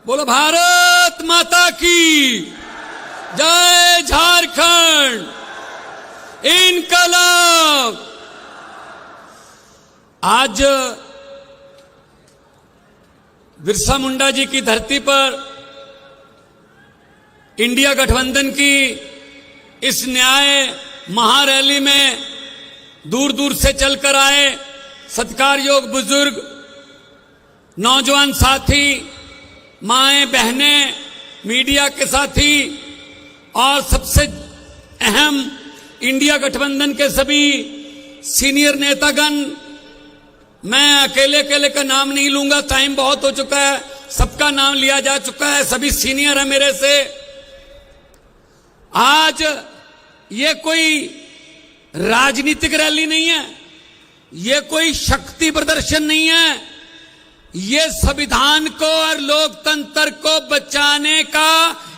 बोलो भारत माता की जय। झारखंड इनकलाब। आज बिरसा मुंडा जी की धरती पर इंडिया गठबंधन की इस न्याय महारैली में दूर दूर से चलकर आए सत्कारयोग बुजुर्ग, नौजवान साथी, माएं बहनें, मीडिया के साथी और सबसे अहम इंडिया गठबंधन के सभी सीनियर नेतागण। मैं अकेले का नाम नहीं लूंगा, टाइम बहुत हो चुका है, सबका नाम लिया जा चुका है, सभी सीनियर है मेरे से। आज ये कोई राजनीतिक रैली नहीं है, ये कोई शक्ति प्रदर्शन नहीं है, ये संविधान को और लोकतंत्र को बचाने का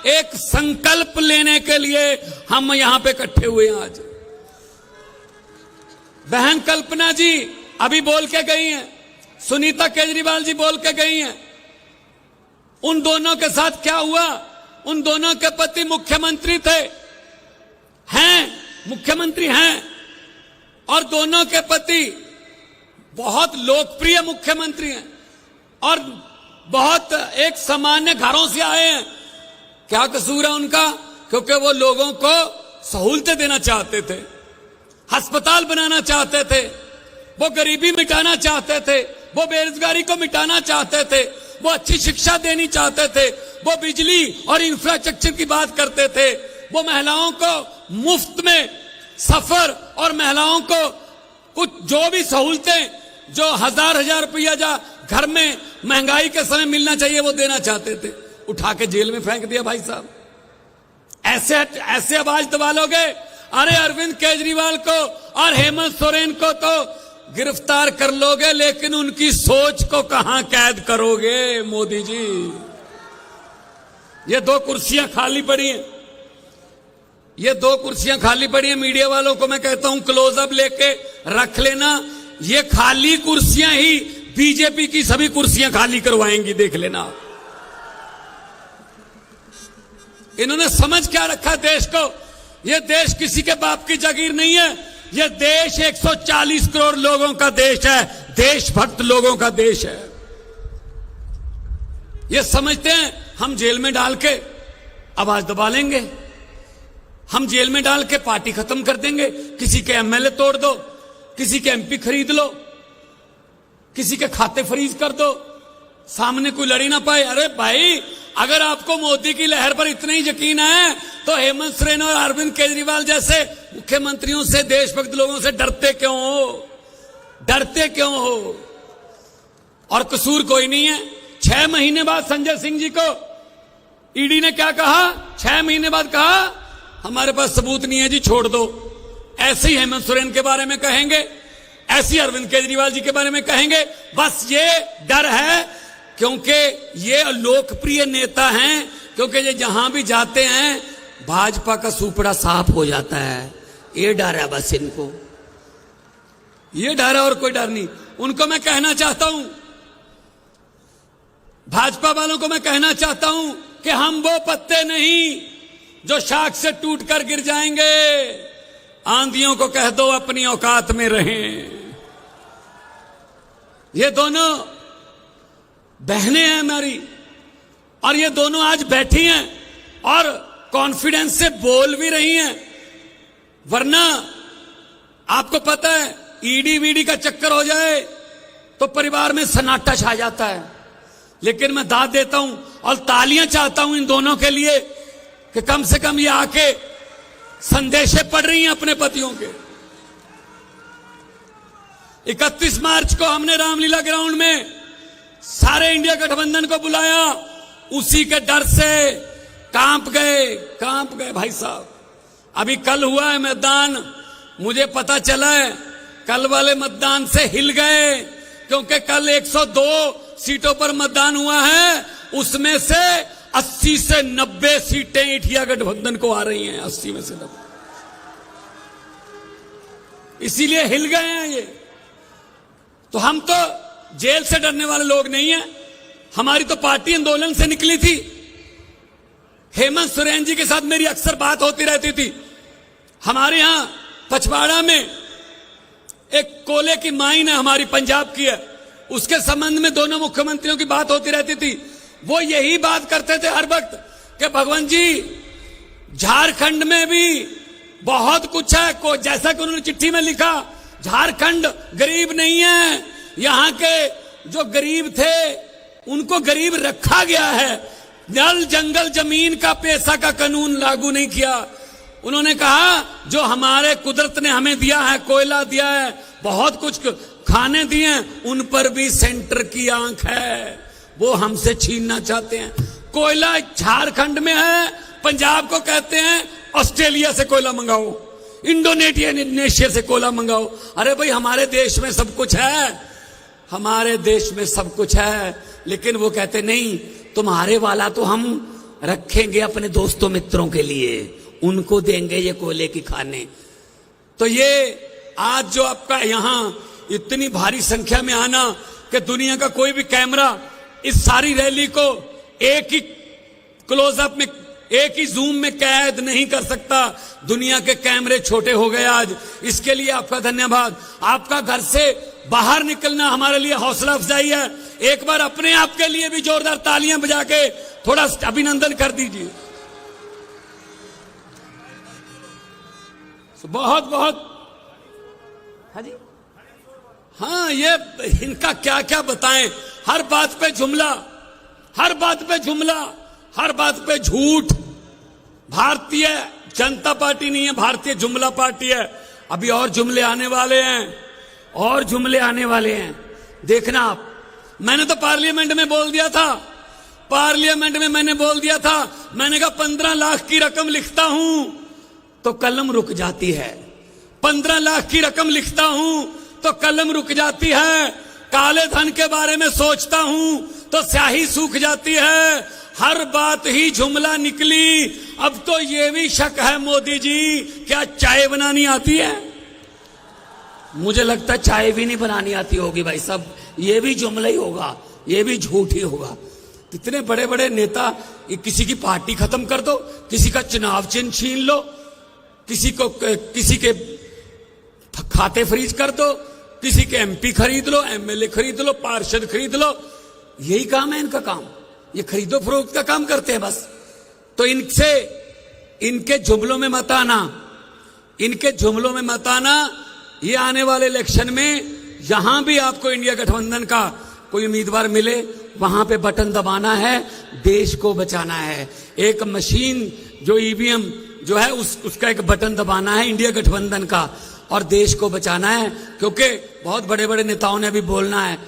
एक संकल्प लेने के लिए हम यहां पे इकट्ठे हुए हैं। आज बहन कल्पना जी अभी बोल के गई हैं, सुनीता केजरीवाल जी बोल के गई हैं। उन दोनों के साथ क्या हुआ? उन दोनों के पति मुख्यमंत्री थे, मुख्यमंत्री हैं, और दोनों के पति बहुत लोकप्रिय मुख्यमंत्री हैं और बहुत एक सामान्य घरों से आए हैं। क्या कसूर है उनका? क्योंकि वो लोगों को सहूलतें देना चाहते थे, अस्पताल बनाना चाहते थे, वो गरीबी मिटाना चाहते थे, वो बेरोजगारी को मिटाना चाहते थे, वो अच्छी शिक्षा देनी चाहते थे, वो बिजली और इंफ्रास्ट्रक्चर की बात करते थे, वो महिलाओं को मुफ्त में सफर और महिलाओं को कुछ जो भी सहूलतें जो हजार रुपया जा घर में महंगाई के समय मिलना चाहिए वो देना चाहते थे। उठा के जेल में फेंक दिया भाई साहब। ऐसे आवाज दबा लोगे? अरे अरविंद केजरीवाल को और हेमंत सोरेन को तो गिरफ्तार कर लोगे, लेकिन उनकी सोच को कहां कैद करोगे मोदी जी? ये दो कुर्सियां खाली पड़ी हैं, ये दो कुर्सियां खाली पड़ी हैं। मीडिया वालों को मैं कहता हूं क्लोजअप लेके रख लेना, ये खाली कुर्सियां ही बीजेपी की सभी कुर्सियां खाली करवाएंगी, देख लेना। इन्होंने समझ क्या रखा देश को? ये देश किसी के बाप की जागीर नहीं है, ये देश 140 करोड़ लोगों का देश है, देशभक्त लोगों का देश है। ये समझते हैं हम जेल में डाल के आवाज दबा लेंगे, हम जेल में डाल के पार्टी खत्म कर देंगे, किसी के एमएलए तोड़ दो, किसी के एमपी खरीद लो, किसी के खाते फ्रीज कर दो, सामने कोई लड़ी ना पाए। अरे भाई, अगर आपको मोदी की लहर पर इतना ही यकीन है तो हेमंत सोरेन और अरविंद केजरीवाल जैसे मुख्यमंत्रियों से, देशभक्त लोगों से डरते क्यों हो? डरते क्यों हो? और कसूर कोई नहीं है। 6 महीने बाद संजय सिंह जी को ईडी ने क्या कहा? 6 महीने बाद कहा हमारे पास सबूत नहीं है जी, छोड़ दो। ऐसे ही हेमंत सोरेन के बारे में कहेंगे, ऐसी अरविंद केजरीवाल जी के बारे में कहेंगे। बस ये डर है क्योंकि ये लोकप्रिय नेता हैं, क्योंकि ये जहां भी जाते हैं भाजपा का सुपड़ा साफ हो जाता है। ये डर है बस इनको, ये डर है और कोई डर नहीं। उनको मैं कहना चाहता हूं, भाजपा वालों को मैं कहना चाहता हूं कि हम वो पत्ते नहीं जो शाख से टूटकर गिर जाएंगे। आंधियों को कह दो अपनी औकात में रहें। ये दोनों बहनें हैं हमारी, और ये दोनों आज बैठी हैं और कॉन्फिडेंस से बोल भी रही हैं। वरना आपको पता है ईडी वीडी का चक्कर हो जाए तो परिवार में सन्नाटा छा जाता है। लेकिन मैं दाद देता हूं और तालियां चाहता हूं इन दोनों के लिए कि कम से कम ये आके संदेशे पढ़ रही हैं अपने पतियों के। 31 मार्च को हमने रामलीला ग्राउंड में सारे इंडिया गठबंधन को बुलाया, उसी के डर से कांप गए भाई साहब। अभी कल हुआ है मतदान, मुझे पता चला है कल वाले मतदान से हिल गए, क्योंकि कल 102 सीटों पर मतदान हुआ है, उसमें से 80 से 90 सीटें इंडिया गठबंधन को आ रही हैं। 80 में से 90, इसीलिए हिल गए हैं ये। तो हम तो जेल से डरने वाले लोग नहीं हैं, हमारी तो पार्टी आंदोलन से निकली थी। हेमंत सोरेन जी के साथ मेरी अक्सर बात होती रहती थी। हमारे यहां पचवाड़ा में एक कोयले की माइन है, हमारी पंजाब की है, उसके संबंध में दोनों मुख्यमंत्रियों की बात होती रहती थी। वो यही बात करते थे हर वक्त कि भगवान जी झारखंड में भी बहुत कुछ है, को जैसा कि उन्होंने चिट्ठी में लिखा, झारखंड गरीब नहीं है, यहां के जो गरीब थे उनको गरीब रखा गया है। जल जंगल जमीन का पैसा का कानून लागू नहीं किया। उन्होंने कहा जो हमारे कुदरत ने हमें दिया है, कोयला दिया है, बहुत कुछ खाने दिए हैं, उन पर भी सेंटर की आंख है, वो हमसे छीनना चाहते हैं। कोयला झारखंड में है, पंजाब को कहते हैं ऑस्ट्रेलिया से कोयला मंगाओ, इंडोनेशिया से कोयला मंगाओ। अरे भाई हमारे देश में सब कुछ है, हमारे देश में सब कुछ है, लेकिन वो कहते नहीं, तुम्हारे वाला तो हम रखेंगे अपने दोस्तों मित्रों के लिए, उनको देंगे ये कोयले की खाने। तो ये आज जो आपका यहां इतनी भारी संख्या में आना कि दुनिया का कोई भी कैमरा इस सारी रैली को एक ही क्लोजअप में, एक ही जूम में कैद नहीं कर सकता। दुनिया के कैमरे छोटे हो गए आज, इसके लिए आपका धन्यवाद। आपका घर से बाहर निकलना हमारे लिए हौसला अफजाई है। एक बार अपने आप के लिए भी जोरदार तालियां बजा के थोड़ा अभिनंदन कर दीजिए। बहुत बहुत हाँ जी, हाँ, ये इनका क्या क्या बताएं, हर बात पे जुमला, हर बात पे जुमला, हर बात पे झूठ। भारतीय जनता पार्टी नहीं है, भारतीय जुमला पार्टी है। अभी और जुमले आने वाले हैं, और जुमले आने वाले हैं, देखना आप। मैंने तो पार्लियामेंट में बोल दिया था, पार्लियामेंट में मैंने बोल दिया था, मैंने कहा 15 लाख की रकम लिखता हूं तो कलम रुक जाती है, 15 लाख की रकम लिखता हूं तो कलम रुक जाती है, काले धन के बारे में सोचता हूं तो स्याही सूख जाती है, हर बात ही जुमला निकली। अब तो ये भी शक है मोदी जी, क्या चाय बनानी आती है? मुझे लगता है चाय भी नहीं बनानी आती होगी भाई साहब, ये भी जुमला ही होगा, ये भी झूठ ही होगा। इतने बड़े बड़े नेता, किसी की पार्टी खत्म कर दो, किसी का चुनाव चिन्ह छीन लो, किसी के खाते फ्रीज कर दो, किसी के एमपी खरीद लो, एमएलए खरीद लो, पार्षद खरीद लो, यही काम है इनका काम, ये खरीदो फरोख्त का काम करते हैं बस। तो इनसे, इनके जुमलों में मत आना, इनके जुमलों में मत आना। ये आने वाले इलेक्शन में जहां भी आपको इंडिया गठबंधन का कोई उम्मीदवार मिले, वहां पे बटन दबाना है, देश को बचाना है। एक मशीन जो ईवीएम जो है उसका एक बटन दबाना है इंडिया गठबंधन का, और देश को बचाना है। क्योंकि बहुत बड़े बड़े नेताओं ने अभी बोलना है।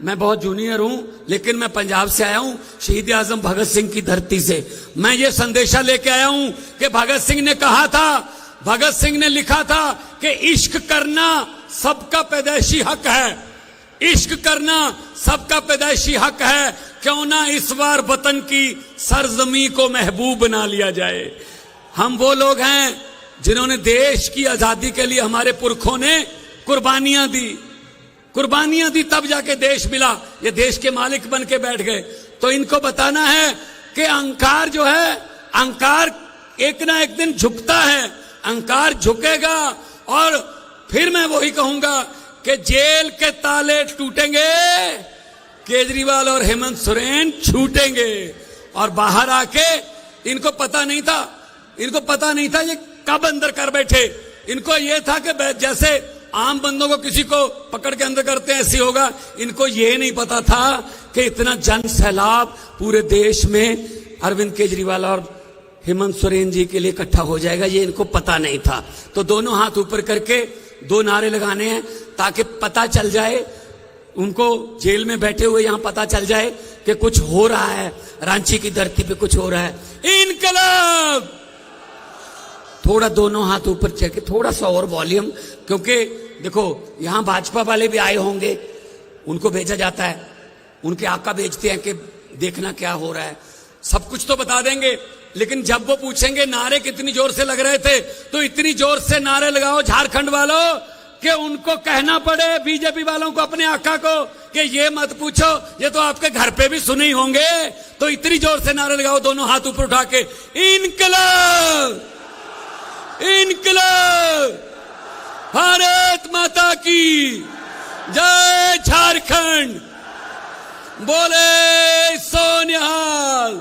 मैं बहुत जूनियर हूं, लेकिन मैं पंजाब से आया हूं, शहीद आजम भगत सिंह की धरती से। मैं ये संदेशा लेके आया हूं कि भगत सिंह ने कहा था, भगत सिंह ने लिखा था कि इश्क करना सबका पैदाइशी हक है, इश्क करना सबका पैदाइशी हक है, क्यों ना इस बार वतन की सरजमी को महबूब बना लिया जाए। हम वो लोग हैं जिन्होंने देश की आजादी के लिए, हमारे पुरखों ने कुर्बानियां दी, कुर्बानियां दी, तब जाके देश मिला। ये देश के मालिक बन के बैठ गए। तो इनको बताना है कि अहंकार जो है, अहंकार एक ना एक दिन झुकता है, अहंकार झुकेगा। और फिर मैं वही कहूंगा कि जेल के ताले टूटेंगे, केजरीवाल और हेमंत सोरेन छूटेंगे। और बाहर आके, इनको पता नहीं था, इनको पता नहीं था ये कब अंदर कर बैठे। इनको ये था कि जैसे आम बंदों को किसी को पकड़ के अंदर करते हैं ऐसी होगा। इनको ये नहीं पता था कि इतना जन सैलाब पूरे देश में अरविंद केजरीवाल और हेमंत सोरेन जी के लिए इकट्ठा हो जाएगा, ये इनको पता नहीं था। तो दोनों हाथ ऊपर करके 2 नारे लगाने हैं ताकि पता चल जाए उनको, जेल में बैठे हुए यहां पता चल जाए कि कुछ हो रहा है, रांची की धरती पे कुछ हो रहा है। इनकलाब, थोड़ा दोनों हाथ ऊपर चेक, थोड़ा सा और वॉल्यूम, क्योंकि देखो यहां भाजपा वाले भी आए होंगे, उनको भेजा जाता है, उनके आका भेजते हैं कि देखना क्या हो रहा है। सब कुछ तो बता देंगे, लेकिन जब वो पूछेंगे नारे कितनी जोर से लग रहे थे, तो इतनी जोर से नारे लगाओ झारखंड वालों कि उनको कहना पड़े, बीजेपी वालों को, अपने आका को, कि ये मत पूछो, ये तो आपके घर पे भी सुने ही होंगे, तो इतनी जोर से नारे लगाओ दोनों हाथ ऊपर उठा के, इनकलाब, इनकलाब, भारत माता की जय, झारखंड, बोले सोनिहाल।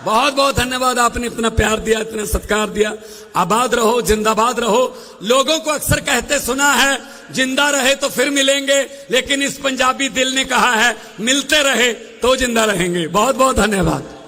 बहुत बहुत धन्यवाद, आपने इतना प्यार दिया, इतना सत्कार दिया। आबाद रहो, जिंदाबाद रहो। लोगों को अक्सर कहते सुना है, जिंदा रहे तो फिर मिलेंगे, लेकिन इस पंजाबी दिल ने कहा है मिलते रहे तो जिंदा रहेंगे। बहुत बहुत धन्यवाद।